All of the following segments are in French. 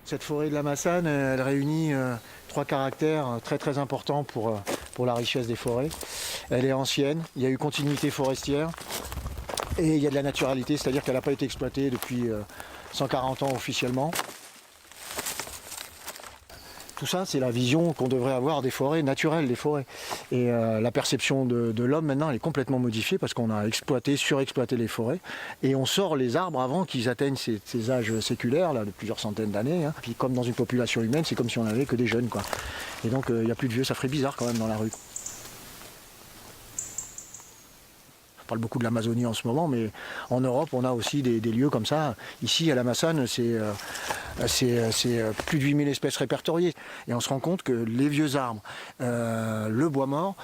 Cette forêt de la Massane, elle réunit trois caractères très très importants pour la richesse des forêts. Elle est ancienne, il y a eu continuité forestière et il y a de la naturalité, c'est-à-dire qu'elle n'a pas été exploitée depuis 140 ans officiellement. Tout ça, c'est la vision qu'on devrait avoir des forêts naturelles, des forêts. Et la perception de l'homme maintenant, elle est complètement modifiée parce qu'on a surexploité les forêts. Et on sort les arbres avant qu'ils atteignent ces âges séculaires, là, de plusieurs centaines d'années. Hein. Puis comme dans une population humaine, c'est comme si on n'avait que des jeunes, quoi. Et donc, il n'y a plus de vieux, ça ferait bizarre quand même dans la rue. On parle beaucoup de l'Amazonie en ce moment, mais en Europe, on a aussi des lieux comme ça. Ici, à la Massane, c'est plus de 8000 espèces répertoriées. Et on se rend compte que les vieux arbres, le bois mort,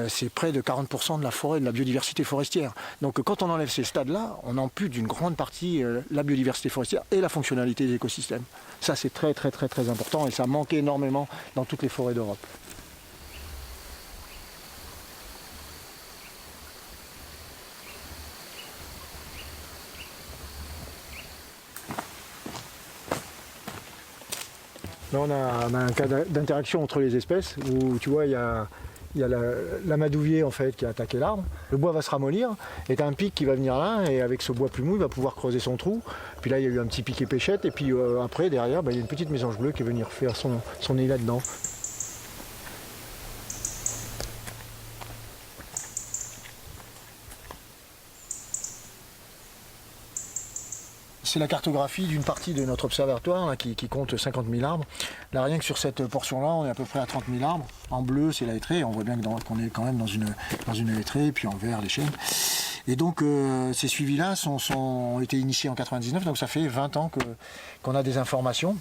c'est près de 40% de la forêt, de la biodiversité forestière. Donc quand on enlève ces stades-là, on ampute d'une grande partie la biodiversité forestière et la fonctionnalité des écosystèmes. Ça, c'est très très très très important et ça manque énormément dans toutes les forêts d'Europe. Là, on a un cas d'interaction entre les espèces où tu vois, il y a l'amadouvier en fait qui a attaqué l'arbre. Le bois va se ramollir et tu as un pic qui va venir là et avec ce bois plus mou, il va pouvoir creuser son trou. Puis là, il y a eu un petit pic épéchette et puis après, derrière, il y a une petite mésange bleue qui est venue refaire son nid là-dedans. C'est la cartographie d'une partie de notre observatoire là, qui compte 50 000 arbres. Là, rien que sur cette portion-là, on est à peu près à 30 000 arbres. En bleu, c'est la hêtraie. On voit bien qu'on est quand même dans une hêtraie, et puis en vert, les chênes. Et donc, ces suivis-là ont été initiés en 99, donc ça fait 20 ans qu'on a des informations.